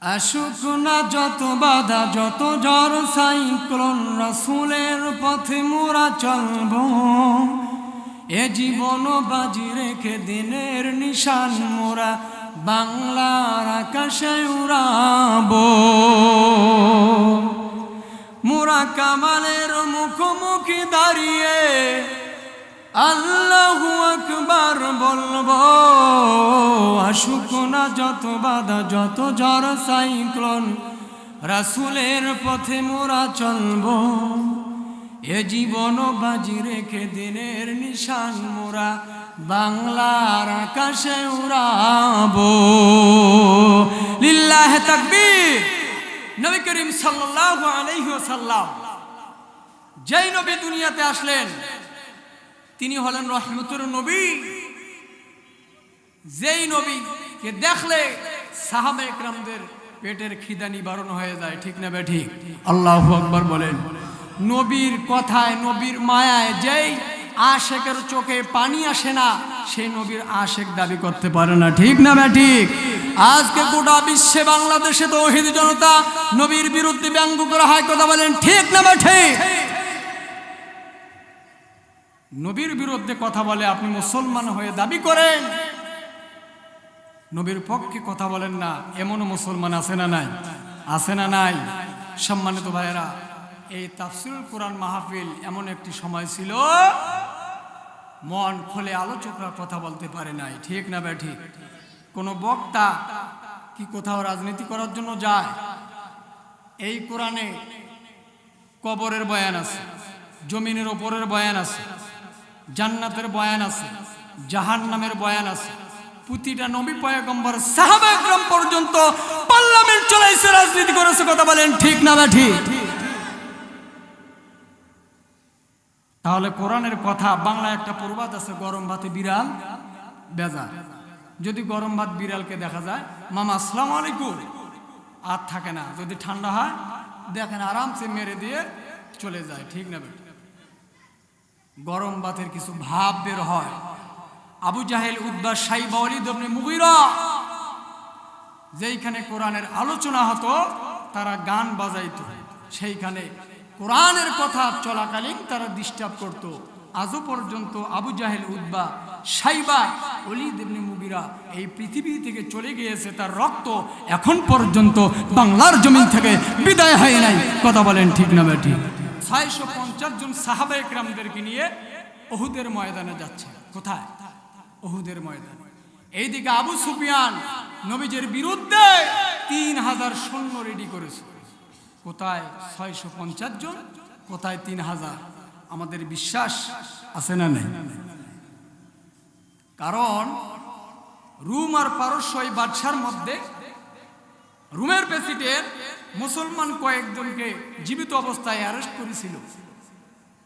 আসুক না যত বাধা যত ঝড় সাইক্লোন, রাসূলের পথে মোরা চলব। এ জীবন বাজি রেখে দিনের নিশান মোরা বাংলার আকাশে উড়াব। মোরা কামালের মুখোমুখি দাঁড়িয়ে আল্লাহু আকবার বলবো। আসুক না যত বাধা যত ঝড় সাইক্লোন, রাসূলের পথে মোরা চলবো। এ জীবন বাজি রেখে দিনের নিশান মোরা বাংলার আকাশে উড়াবো। লিল্লাহি তাকবীর। নবী করিম সাল্লাল্লাহু আলাইহি ওয়াসাল্লাম যেই নবী দুনিয়াতে আসলেন তিনি হলেন রহমতের নবী। যেই নবীকে দেখলে সাহাবা একরামদের পেটের খিদা নিবারণ হয়ে যায়, ঠিক না বেঠিক? আল্লাহু আকবার বলেন। নবীর কথায় নবীর মায়ায় যেই আশেকের চোখে পানি আসে না, সেই নবীর আশেক দাবি করতে পারে না, ঠিক না বেঠিক? আজকে গোটা বিশ্বে বাংলাদেশে তৌহিদি জনতা নবীর বিরুদ্ধে ব্যঙ্গ করা হয়, কথা বলেন ঠিক না বেঠিক? নবীর বিরুদ্ধে কথা বলে আপনি মুসলমান হয়ে দাবি করেন, নবীর পক্ষে কথা বলেন না, এমনও মুসলমান আছে না নাই? আছে না নাই? সম্মানিত ভাইয়েরা, এই তাফসীরুল কোরআন মাহফিল এমন একটি সময় ছিল মন খুলে আলোচকরা কথা বলতে পারে নাই, ঠিক না বেঠিক? কোনো বক্তা কি কোথাও রাজনীতি করার জন্য যায়? এই কোরআনে কবরের বয়ান আছে, জমিনের ওপরের বয়ান আছে, জান্নাতের বয়ান আছে, জাহান্নামের বয়ান আছে। প্রতিটা নবী পয়গম্বর সাহাবা একরাম পর্যন্ত পার্লামেন্ট চলাইছে, রাজনীতি করেছে, কথা বলেন ঠিক না বেঠিক? তাহলে কোরআনের কথা, বাংলা একটা প্রবাদ আছে, গরম ভাতে বিড়াল বেজার। যদি গরম ভাত বিড়ালকে দেখা যায়, মামা আসসালামু আলাইকুম, আর থাকে না। যদি ঠান্ডা হয় দেখেন আরামসে মেরে দিয়ে চলে যায়, ঠিক না বেঠিক? গরম ভাতের কিছু ভাব বের হয়। আবু জাহেল, উতবা, শাইবা, ওয়ালিদ ইবনে মুগীরা যেইখানে কোরআনের আলোচনা হতো তারা গান বাজাইতো, সেইখানে কোরআনের কথা চলাকালীন তারা ডিস্টার্ব করত। আজও পর্যন্ত আবু জাহেল, উতবা, শাইবা, ওয়ালিদ ইবনে মুগীরা এই পৃথিবী থেকে চলে গিয়েছে, তার রক্ত এখন পর্যন্ত বাংলার জমিন থেকে বিদায় হয় নাই, কথা বলেন ঠিক না বেঠিক? 650 জন সাহাবা একরামদেরকে নিয়ে উহুদের ময়দানে যাচ্ছে। কোথায়? উহুদের ময়দানে। এইদিকে আবু সুফিয়ান নবীজির বিরুদ্ধে 3000 সৈন্য রেডি করেছে। কোথায় 650 জন, কোথায় 3000? আমাদের বিশ্বাস আছে না নেই? কারণ রোম আর পারস্য এই বাদশার মধ্যে রোমের প্রেসিডেন্ট মুসলমান কয়েকজনকে জীবিত অবস্থায় অ্যারেস্ট করেছিল।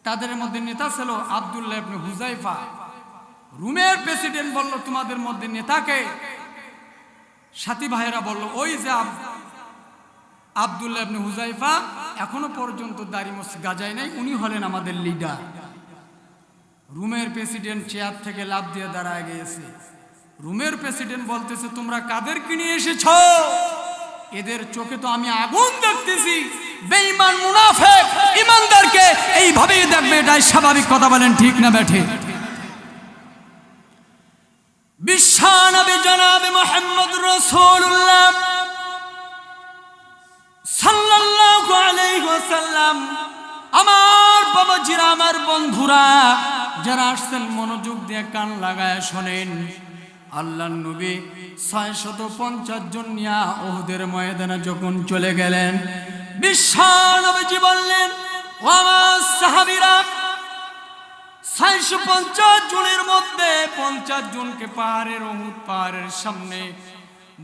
তাদের মধ্যে নেতা ছিল আব্দুল্লাহ ইবনে হুযায়ফা। রোমের প্রেসিডেন্ট বলল, তোমাদের মধ্যে নেতাকে? সাথী ভাইয়েরা বলল, ওই যে আব্দুল্লাহ ইবনে হুযায়ফা, এখনো পর্যন্ত দাড়ি মোছ গাজায় নাই, উনি হলেন আমাদের লিডার। রোমের প্রেসিডেন্ট চেয়ার থেকে লাফ দিয়ে দাঁড়ায় গিয়েছে। রোমের প্রেসিডেন্ট বলতেছে, তোমরা কাদেরকে নিয়ে এসেছ? এদের চোখে তো আমি আগুন দেখতেছি, বেঈমান মুনাফিক ঈমানদারকে এইভাবেই দেখবে, এটাই স্বাভাবিক, কথা বলেন ঠিক না বেঠিক? বিশ্বনবী জনাবে মুহাম্মদ রাসূলুল্লাহ সাল্লাল্লাহু আলাইহি ওয়াসাল্লাম, আমার বাবাজিরা, আমার বন্ধুরা যারা আসছেন মনোযোগ দিয়ে কান লাগায় শোনেন। আল্লাহর নবী 650 জন নিয়ে উহুদের ময়দানে যখন চলে গেলেন, বিশ্বনবীজি বললেন, ও আমার সাহাবীরা, 650 জনের মধ্যে 50 জনকে উহুদ পাহাড়ের সামনে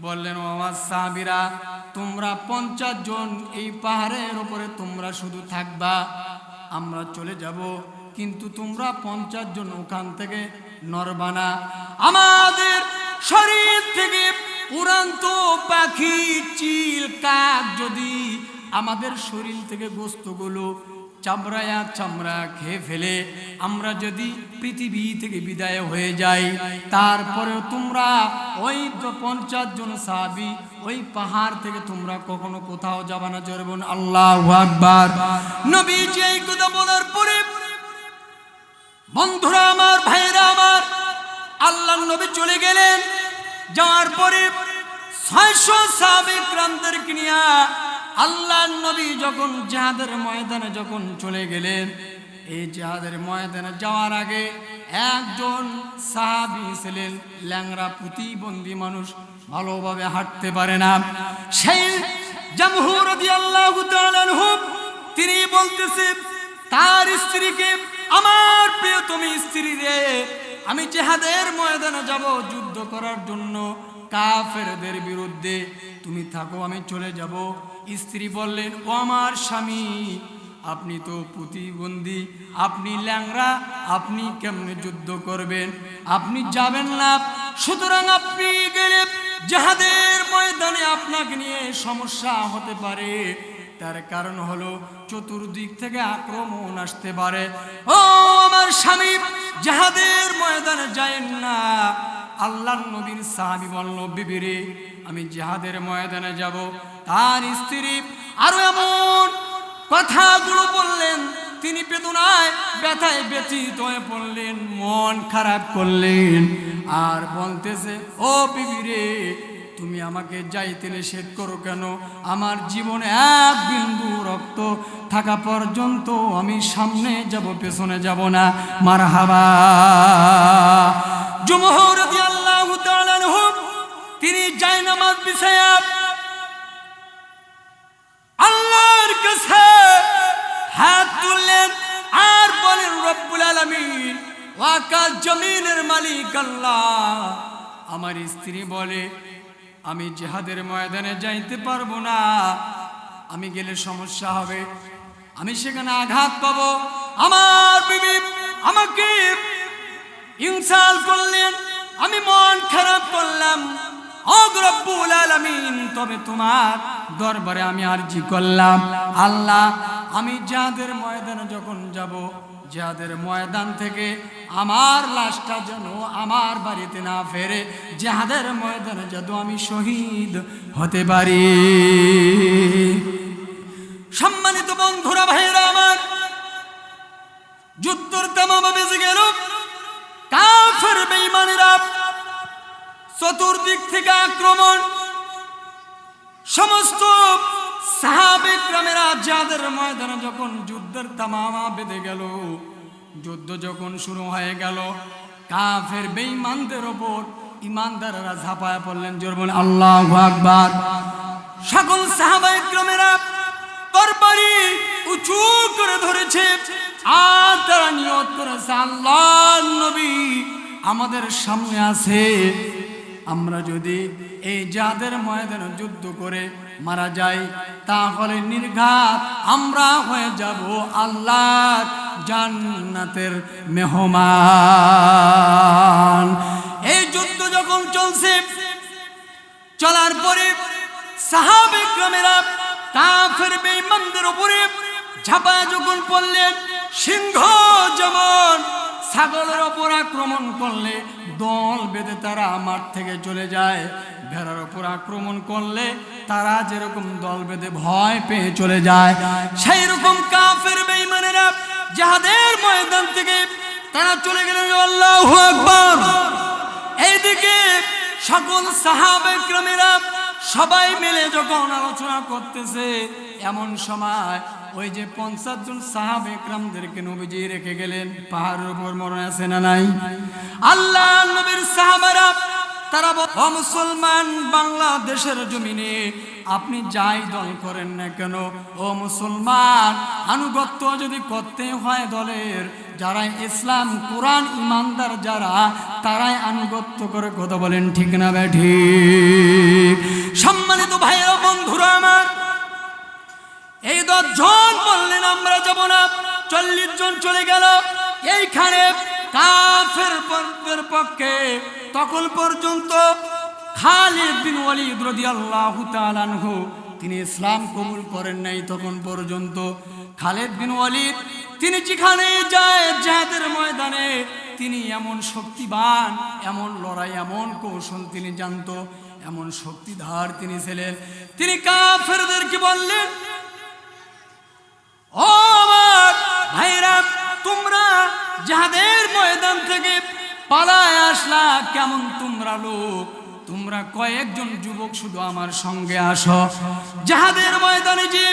বললেন, ও আমার সাহাবীরা, তোমরা 50 জন এই পাহাড়ের উপরে তোমরা শুধু থাকবা, আমরা চলে যাব, কিন্তু তোমরা 50 জন ওখান থেকে নড়বা না। আমাদের শরীর থেকে উড়ন্ত পাখি, চিল, কাক যদি আমাদের শরীর থেকে গোস্তগুলো চামড়ায়া চামড়া খেয়ে ফেলে আমরা যদি পৃথিবী থেকে বিদায় হয়ে যাই, তারপরেও তোমরা ওই 50 জন সাহাবী ওই পাহাড় থেকে তোমরা কখনো কোথাও যাবে না। জোরে বলুন আল্লাহু আকবার। নবীজি এই কথা বলার পরে বন্ধুরা আমার, ভাইরা আমার, আল্লাহর নবী চলে গেলেন। যাওয়ার পরে 600 সাহাবী کرامদেরকে নিয়ে আল্লাহর নবী যখন জিহাদের ময়দানে যখন চলে গেলেন, এই জিহাদের ময়দানে যাওয়ার আগে একজন সাহাবী ছিলেন ল্যাংড়া প্রতিবন্ধী মানুষ, ভালোভাবে হাঁটতে পারে না। সেই জামহুর রাদিয়াল্লাহু তাআলা আনহু তিনি বলতেছে তার স্ত্রীকে, আমার প্রিয়তমী স্ত্রী রে, আমি জিহাদের ময়দানে যাব যুদ্ধ করার জন্য কাফেরদের বিরুদ্ধে, তুমি থাকো আমি চলে যাব। স্ত্রী বললেন, ও আমার স্বামী, আপনি তো প্রতিবন্ধী, আপনি ল্যাংড়া, আপনি কেমনে যুদ্ধ করবেন? আপনি যাবেন না। সুতরাং আপনি গেলে জিহাদের ময়দানে আপনাকে নিয়ে সমস্যা হতে পারে। তার কারণ হলো চতুর্দিক থেকে আক্রমণ আসতে পারে। ও আমার স্বামী, জিহাদের ময়দানে যায়েন না। আল্লাহর নবীর সাহাবী বলল, বিবি রে, আমি জিহাদের ময়দানে যাব। তার স্ত্রী আরো এমন কথাগুলো বললেন, তিনি বেদনায় ব্যথায় ব্যথিত হয়ে পড়লেন, মন খারাপ করলেন, আর বলতেছে, ও বিবি রে, তুমি আমাকে যাইতে নিষেধ করো কেন? আমার জীবনে এক বিন্দু রক্ত থাকা পর্যন্ত আমি সামনে যাব, পেছনে যাব না। মারহাবা। জুমহুর রাদিয়াল্লাহু তাআলা আনহু তিনি জায়নামাজ বিছায়া আল্লাহর কাছে হাত তুললেন আর বলেন, রব্বুল আলামিন, ওয়াকাল জমিনের মালিক আল্লাহ, আমার স্ত্রী বলে আমি জিহাদের ময়দানে যাইতে পারবো না, আমি গেলে সমস্যা হবে, আমি সেখানে আঘাত পাবো। আমার বিবি আমাকে ইনসাল করলেন, আমি মন খারাপ করলাম। ও রব্বুল আলামিন, তবে তোমার দরবারে আমি আরজি করলাম, আল্লাহ, আমি জিহাদের ময়দানে যখন যাব, জিহাদের ময়দান থেকে আমার লাশটা যেন আমার বাড়িতে না ফেরে, জিহাদের ময়দানে যেন আমি শহীদ হতে পারি। সম্মানিত বন্ধুরা, ভাইরা আমার, যুদ্ধের তামামা বেজে গেল। কাফের বেঈমানেরা চতুর্দিক থেকে আক্রমণ, সমস্ত সাহাবে کرامেরা জিহাদের ময়দানে যখন যুদ্ধের তামামা বেঁধে গেল, যুদ্ধ যখন শুরু হয়ে গেল, কাফের বেঈমানদের ওপর ইমানদাররা ঝাঁপায় পড়লেন। জোরে বলেন আল্লাহু আকবার। সকল সাহাবায়ে کرامেরা তরবারি উঁচু করে ধরেছে আর তারা নিয়ত করেছে, আল্লাহর নবী আমাদের সামনে আছে, আমরা যদি এই জিহাদের ময়দানে যুদ্ধ করে মারা যাই, তাহলে নির্ঘাত আমরা হয়ে যাব আল্লাহর জান্নাতের মেহমান। এই যুদ্ধ যখন চলছে, চলার পরে সাহাবে کرامেরা কাফের বেঈমানদের উপরে ঝাঁপায় যখন পড়লেন, সিংহ যেমন ছাগলের ওপর আক্রমণ করলে দল বেঁধে তারা মাঠ থেকে চলে যায়, ভেড়ার ওপর আক্রমণ করলে তারা যেরকম দল বেঁধে ভয় পেয়ে চলে যায়, সেই রকম কাফের বেঈমানেরা জিহাদের ময়দান থেকে তারা চলে গেলেন। আল্লাহু আকবার। এইদিকে সকল সাহাবে کرامেরা সবাই মিলে যখন আলোচনা করতেছে, এমন সময় ওই যে 50 জন সাহাবে کرامদেরকে নবীজি রেখে গেলেন পাহাড়ের উপর, মনে আছে না নাই? আল্লাহ নবীর সাহাবারা তারা ও মুসলমান, বাংলাদেশের জমিনে আপনি যাই দল করেন না কেন, ও মুসলমান, আনুগত্য যদি করতে হয় দলের, যারা ইসলাম কোরআন ইমানদার যারা, তারাই আনুগত্য করে। কথা বলেন ঠিক না বেঠিক? সম্মানিত ভাইরা, বন্ধুরা আমার, এই 10 জন বললেন আমরা যাব না, 40 জন চলে গেল। এইখানে কাফের পক্ষে তখন পর্যন্ত খালিদ বিন ওয়ালিদ রাদিয়াল্লাহু তাআলা আনহু তিনি ইসলাম কবুল করেন নাই তখন পর্যন্ত। খালিদ বিন ওয়ালিদ তিনি যেখানে যায় জিহাদের ময়দানে তিনি এমন শক্তিবান, এমন লড়াই, এমন কৌশল তিনি জানতো, এমন শক্তিধর তিনি ছিলেন। তিনি কাফেরদেরকে বললেন, ও আমার ভাইরা, তোমরা জিহাদের ময়দান থেকে পালায় আসলা কেমন তোমরা লোক? তোমরা কয়েকজন যুবক শুধু আমার সঙ্গে আসো, জিহাদের ময়দানে যে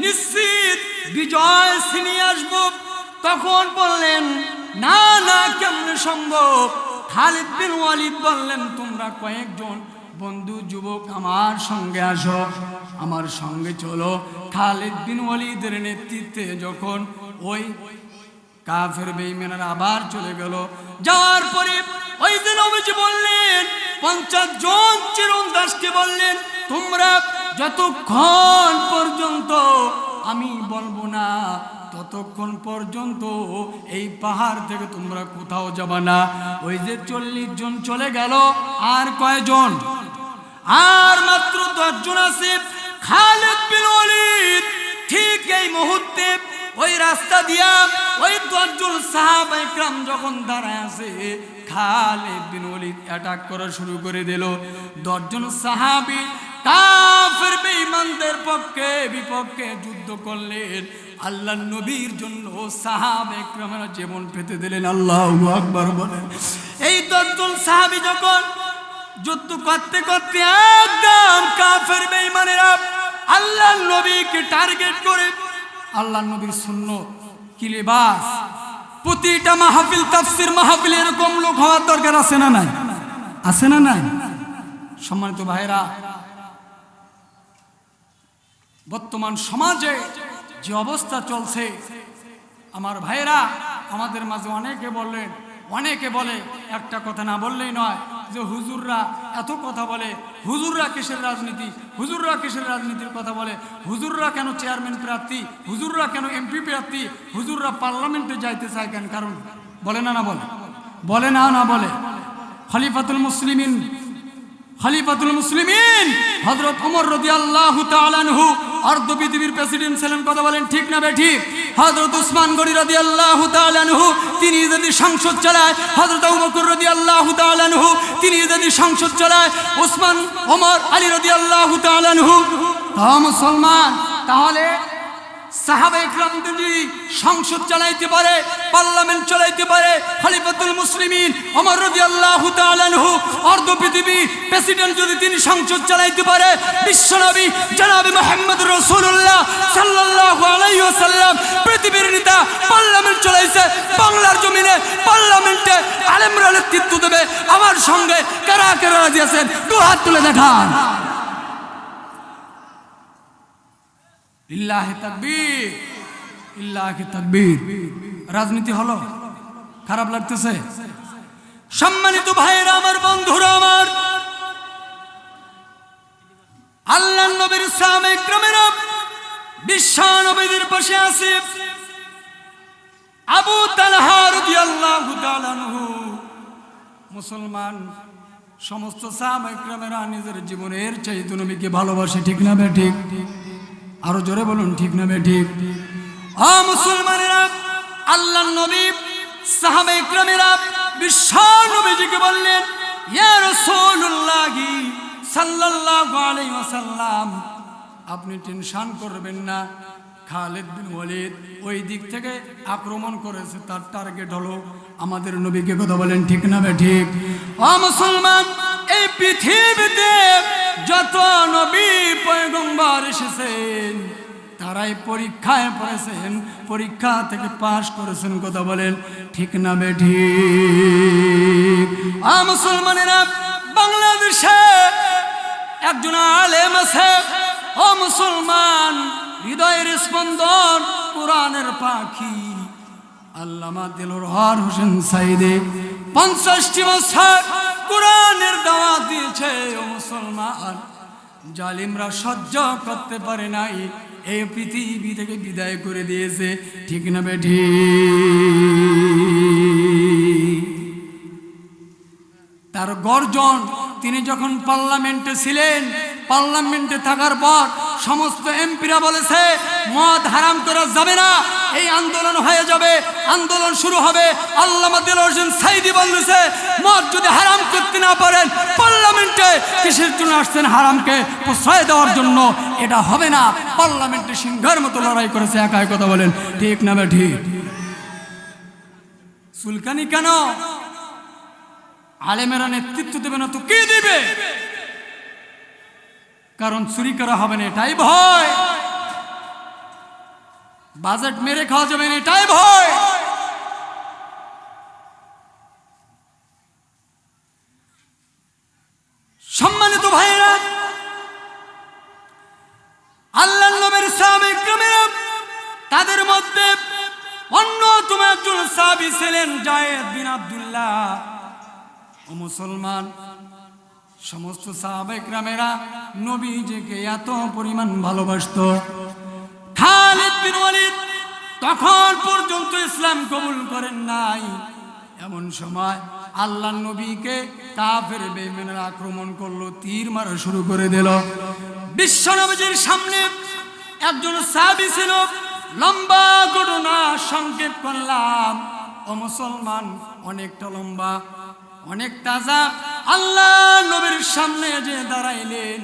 নিশ্চিত বিজয় ছিনিয়ে আসবো। তখন বললেন, না না, কেমনে সম্ভব? খালিদ বিন ওয়ালিদ বললেন, তোমরা কয়েকজন বন্ধু যুবক আমার সঙ্গে আসো, আমার সঙ্গে চলো। খালিদ বিন ওয়ালিদের নেতৃত্বে যখন ওই কাফের বেঈমানরা আবার চলে গেল, যাওয়ার পরে ওই দিন নবীজি বললেন 50 জন তীরন্দাজকে বললেন, তোমরা যতক্ষণ পর্যন্ত আমি বলবো না ততক্ষণ পর্যন্ত এই পাহাড় থেকে তোমরা কোথাও যাবে না। ওই যে 40 জন চলে গেল, আর কয়জন? আর মাত্র 10 জন আছে। খালিদ বিন ওয়ালিদ ঠিক এই মুহূর্তে ওই রাস্তা দিয়া ওই 10 জন সাহাবায়ে কেরাম যখন দাঁড়ায় আছে, খালিদ বিন ওয়ালিদ অ্যাটাক করা শুরু করে দিল। 10 জন সাহাবী কাফের বেঈমানদের পক্ষে বিপক্ষে যুদ্ধ করলেন। আল্লাহর নবীর জন্য সাহাবায়ে কেরামরা জীবন পেতে দিলেন। আল্লাহু আকবার বলেন। এই 10 জন সাহাবী যখন যুদ্ধ করতে করতে একদম কাফের বেঈমানেরা আল্লাহর নবীকে টার্গেট করে, আল্লাহর নবীর সুন্নাত কি লিবাস, প্রতিটা মাহফিল তাফসীর মাহফিল এরকম লোক হওয়ার দরকার আছে না নাই? আছে না নাই? সম্মানিত ভাইরা, বর্তমান সমাজে যে অবস্থা চলছে, আমার ভাইরা আমাদের মাঝে অনেকে বলে একটা কথা না বললেই নয় যে হুজুররা এত কথা বলে, হুজুররা কিসের রাজনীতি, হুজুররা কিসের রাজনীতির কথা বলে, হুজুররা কেন চেয়ারম্যান প্রার্থী, হুজুররা কেন এমপি প্রার্থী, হুজুররা পার্লামেন্টে যাইতে চায় কেন? কারণ বলে না বলে না বলে খলিফাতুল মুসলিমিন হযরত ওমর রাদিয়াল্লাহু তাআলা আনহু অর্ধ পৃথিবীর প্রেসিডেন্ট ছিলেন, কথা বলেন ঠিক না বেঠিক? হযরত উসমান গনি রাদিয়াল্লাহু তাআলা আনহু তিনি যদি সংসদ চালায়, হযরত আবু বকর রাদিয়াল্লাহু তাআলা আনহু তিনি যদি সংসদ চালায়, ওসমান, ওমর, আলী রাদিয়াল্লাহু তাআলা আনহু তা মুসলমান। তাহলে সাহাবায়ে কেরাম যদি সংসদ চালাইতে পারে, পার্লামেন্ট চালাইতে পারে, খলিফাতুল মুসলিমিন ওমর রাদিয়াল্লাহু তাআলা আনহু অর্ধ পৃথিবী প্রেসিডেন্ট যদি তিনি সংসদ চালাইতে পারে, বিশ্বনবী জনাবে মুহাম্মদ রাসূলুল্লাহ সাল্লাল্লাহু আলাইহি ওয়াসাল্লাম পৃথিবীর নেতা পার্লামেন্ট চালাইছে, বাংলার জমিনে পার্লামেন্টে আলেমরা নেতৃত্ব দেবে। আমার সঙ্গে কারা কারা রাজি আছেন? দু হাত তুলে দেখান। ইল্লাহি তাকবীর, ইল্লাহি তাকবীর। রাজনীতি হলো, খারাপ লাগতেছে? সম্মানিত ভাইরা আমার, বন্ধুরা আমার, আল্লাহর নবীর সাহাবায়ে কেরামেরা বিশ্ব নবীর পাশে আছে। আবু তালহা রাদিয়াল্লাহু তাআলা আনহু মুসলমান। সমস্ত সাহাবায়ে কেরামেরা নিজের জীবনের চাইতে নবীকে ভালোবাসে, ঠিক না বেঠিক? আরো জোরে বলুন, ঠিক না বেঠিক? মুসলমানেরা, আল্লাহর নবী সাহাবায়ে কেরামেরা বিশ্ব নবীজিকে বললেন, ইয়া রাসূলুল্লাহ সাল্লাল্লাহু আলাইহি ওয়াসাল্লাম, আপনি টেনশন করবেন না। খালিদ বিন ওয়ালিদ ওই দিক থেকে আক্রমণ করেছে, তার টার্গেট হলো আমাদের নবীকে, কথা বলেন ঠিক না বেঠিক? মুসলমান, এই পৃথিবীতে যত নবী পয়গম্বর এসেছেন তারাই পরীক্ষায় পড়েছেন, পরীক্ষা থেকে পাশ করেছেন, কথা বলেন ঠিক না বেঠিক? মুসলমানেরা, বাংলাদেশে একজন আলেম আছে, ও মুসলমান, হৃদয়ের স্পন্দন, কোরআনের পাখি, আল্লামা দিলরুর হোসেন সাইদি 50টি বছর কোরআনের দাওয়াত দিয়েছে। ও মুসলমান, জালিমরা সহ্য করতে পারে নাই, এই পৃথিবী থেকে বিদায় করে দিয়েছে, ঠিক না বেঠিক? তার গর্জন, তিনি যখন পার্লামেন্টে ছিলেন, পার্লামেন্টে থাকার পর সমস্ত এমপিরা বলেছে মদ হারাম করা যাবে না, এই আন্দোলন হয়ে যাবে, আন্দোলন শুরু হবে। আল্লামা দেলোয়ার হোসেন সাঈদী বলেছে মদ যদি হারাম করতে না পারেন পার্লামেন্টে কিসের জন্য আসছেন? হারামকে প্রশ্রয় দেওয়ার জন্য। এটা হবে না। পার্লামেন্টে সিংহের মতো লড়াই করেছে। একাই কথা বলেন, ঠিক না ঠিক? চুলকানি কেন? আলেমেরা নেতৃত্ব দেবে না তো কে দিবে? কারণ চুরি করা হবে না এটাই ভয়, বাজেট মেরে খাওয়া যাবে না এটাই ভয়। সম্মানিত ভাইরা, আল্লাহর নবীর সাহাবায়ে কেরাম, তাদের মধ্যে অন্যতম একজন সাহাবী ছিলেন যায়েদ বিন আব্দুল্লাহ। ও মুসলমান, সমস্ত সাহাবায়ে কেরামেরা নবীজিকে এত পরিমাণ ভালোবাসতো। খালিদ বিন ওয়ালিদ তখন পর্যন্ত ইসলাম কবুল করেন নাই। এমন সময় আল্লাহর নবীকে কাফের বেঈমানরা আক্রমণ করলো, তীর মারা শুরু করে দিল। বিশ্ব নবীর সামনে একজন সাহাবী ছিল। লম্বা ঘটনা সংক্ষেপ করলাম। ও মুসলমান, অনেকটা লম্বা, অনেক তাজা। আল্লাহ নবীর সামনে যে দাঁড়াইলেন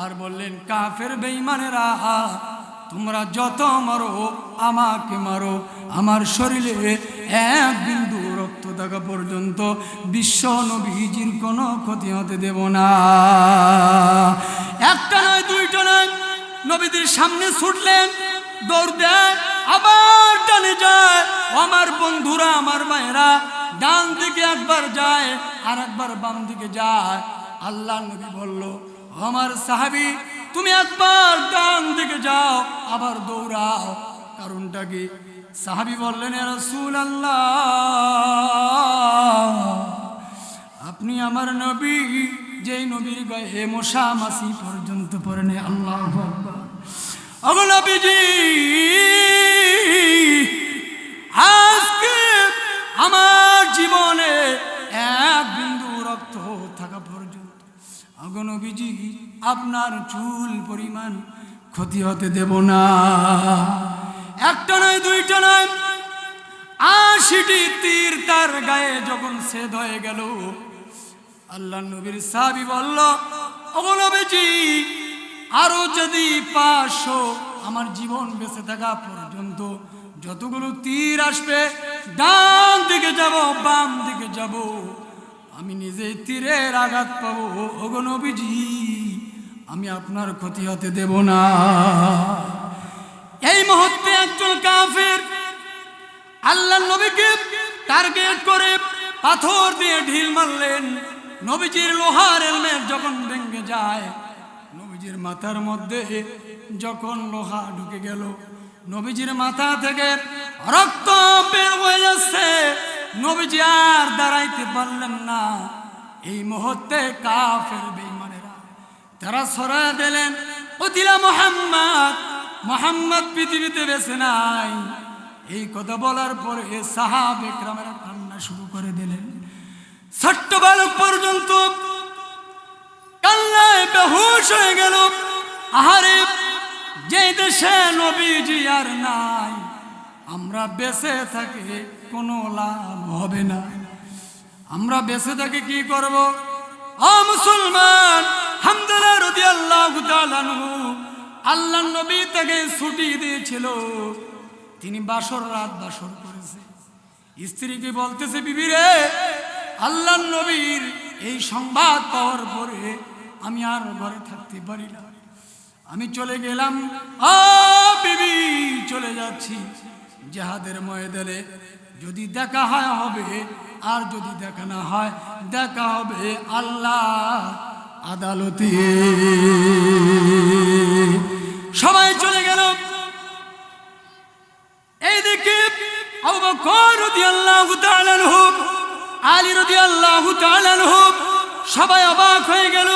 আর বললেন, কাফের বেঈমানেরা তোমরা যত মারো আমাকে মারো, আমার শরীরে এক বিন্দু রক্ত থাকা পর্যন্ত বিশ্ব নবীজির কোনো ক্ষতি হতে দেব না। একটা নয়, দুইটা নয়, নবীদের সামনে ছুটলেন, দৌড় দেয়, আবার ডানে যায়। আমার বন্ধুরা, আমার মায়েরা, ডান দিকে একবার যায় আর একবার বাম দিকে যায়। আল্লাহ নবী বলল, আমার সাহাবী তুমি একবার ডান দিকে যাও, আবার দৌড়াও। কারণটা কি? সাহাবী বললেন, ইয়া রাসূলুল্লাহ, আপনি আমার নবী, যেই নবীর গায়ে মশা মাছি পর্যন্ত পড়ে নেই। আল্লাহু আকবার। ওগো নবীজি, আজকে আমার জীবনে এক বিন্দু রক্ত থাকা পর্যন্ত, ওগো নবীজি, আপনার চুল পরিমাণ ক্ষতি হতে দেব না। একটা নয়, দুইটা নয়, ৮০টি তীর তার গায়ে যখন ছেদ হয়ে গেল, আল্লাহ নবীর সাহাবী বলল, ওগো নবীজি, আরো যদি ৫০০ আমার জীবন বেঁচে থাকা পর্যন্ত যতগুলো তীর আসবে, ডান দিকে যাব, বাম দিকে যাব, আমি নিজেই তীরের আঘাত পাবো। ওগো নবীজি, আমি আপনার ক্ষতি হতে দেব না। এই মুহূর্তে একজন কাফের আল্লাহ নবীকে টার্গেট করে পাথর দিয়ে ঢিল মারলেন। নবীজির লোহার হেলমেট যখন ভেঙে যায়, নবীজির মাথার মধ্যে যখন লোহা ঢুকে গেল, নবীজির মাথা থেকে রক্ত বের হয়ে যাচ্ছে। নবীজি আর দাঁড়াইতে পারলেন না। এই মুহূর্তে কাফের বেঈমানেরা তারা ছড়ায় দিলেন, উতিলা মুহাম্মদ, মুহাম্মদ পৃথিবীতে বেঁচে নাই। এই কথা বলার পরে সাহাবে কেরামেরা কান্না শুরু করে দিলেন। ছোট্ট বালক পর্যন্ত কান্নায় বেহুশ হয়ে গেল। আহারে, যে দেশে নবীজি আর নাই, আমরা বেঁচে থাকি কোনো লাভ হবে না। আমরা বেঁচে থাকি কি করব? ও মুসলমান, হামদা রাদিয়াল্লাহু তাআলা আনহু আল্লাহর নবী তাকে ছুটি দিয়েছিল। তিনি বাসর রাত বাসর করেছে। স্ত্রীকে বলতেছে, বিবি রে, আল্লাহর নবীর এই সংবাদ পাওয়ার পরে আমি আর ঘরে থাকতে পারি না, আমি চলে গেলাম। ও বিবি, চলে যাচ্ছি জিহাদের ময়দানে। যদি দেখা হয় হবে, আর যদি দেখা না হয়, দেখা হবে আল্লাহ আদালতে। সবাই চলে গেল। এইদিকে আবু বকর রাদিয়াল্লাহু তাআলা আনহু, আলী রাদিয়াল্লাহু তাআলা আনহু সবাই অবাক হয়ে গেল।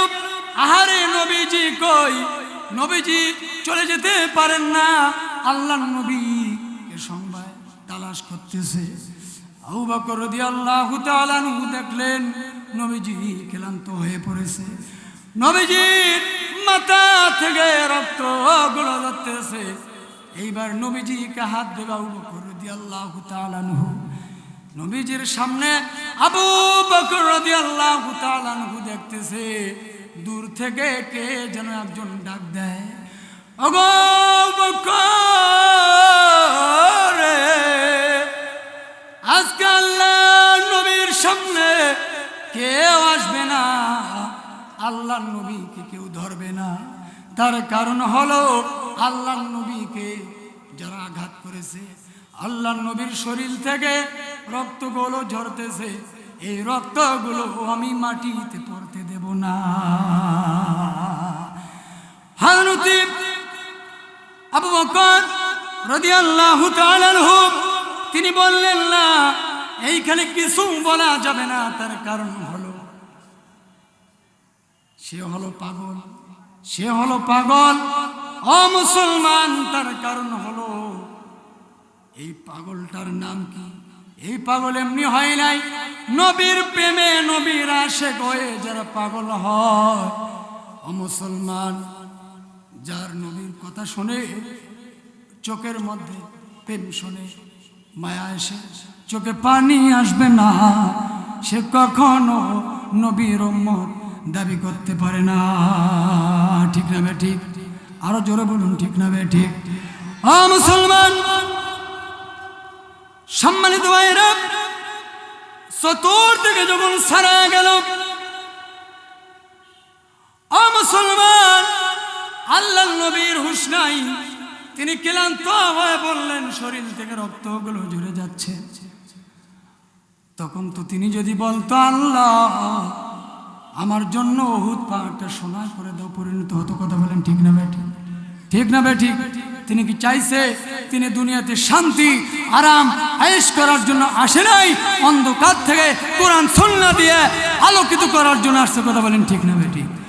আহারে, নবীজি কই? নবীজি চলে যেতে পারেন না। আল্লাহর নবী এ সংবাদ তালাশ করতেছে। আবু বকর রাদিয়াল্লাহু তাআলা আনহু দেখলেন নবীজি ক্লান্ত হয়ে পড়েছে। নবীজির মাথা থেকে রক্ত করতেছে। এইবার নবীজিকে হাত দেবে আবু বকর রাদিয়াল্লাহু তাআলা আনহু। নবীজির সামনে আবু বকর রাদিয়াল্লাহু তাআলা আনহু দেখতেছে দূর থেকে কে যেন একজন ডাক দেয়, ওগো বকর, আজকে আল্লাহর নবীর সামনে কেউ আসবে না, আল্লাহর নবীকে কেউ ধরবে না। তার কারণ হলো আল্লাহর নবীকে যারা আঘাত করেছে, আল্লাহর নবীর শরীর থেকে রক্তগুলো ঝরতেছে, এই রক্তগুলো আমি মাটিতে পড়তে দেব না। হযরত আবু বকর রাদিয়াল্লাহু তাআলা আনহু তিনি বললেন, না, এইখানে কিছু বলা যাবে না। তার কারণ হলো সে হলো পাগল, সে হলো পাগল, ও মুসলমান। তার কারণ হলো এই পাগলটার নাম কি? এই পাগল এমনি হয় নাই, নবীর প্রেমে নবীর আশিক হয়ে যারা পাগল হয়, ও মুসলমান, যার নবীর কথা শুনে চোখের মধ্যে প্রেম শুনে মায়া এসে চোখে পানি আসবে না, সে কখনো নবীর উম্মত দাবি করতে পারে না। ঠিক না বে ঠিক? আরো জোরে বলুন, ঠিক না বে ঠিক? ও মুসলমান, সম্মানিত ভাইরা, চতুর্দিকে যখন সারা গেল, ও মুসলমান, আল্লাহর নবীর হুঁশ নাই। তিনি ক্লান্ত হয়ে বললেন, শরীর থেকে রক্তগুলো ঝরে যাচ্ছে। তখন তো তিনি যদি বলতো, আল্লাহ আমার জন্য উহুদ পাহাড়টা সোনা করে দাও, পরিণত হতো। কথা বলেন, ঠিক না বেঠি? ঠিক না বেঠি? তিনি কি চাইছে তিনি দুনিয়াতে শান্তি আরাম আয়েশ করার জন্য আসে নাই, অন্ধকার থেকে কোরআন সুন্নাহ দিয়ে আলোকিত করার জন্য আসছে। কথা বলেন, ঠিক না?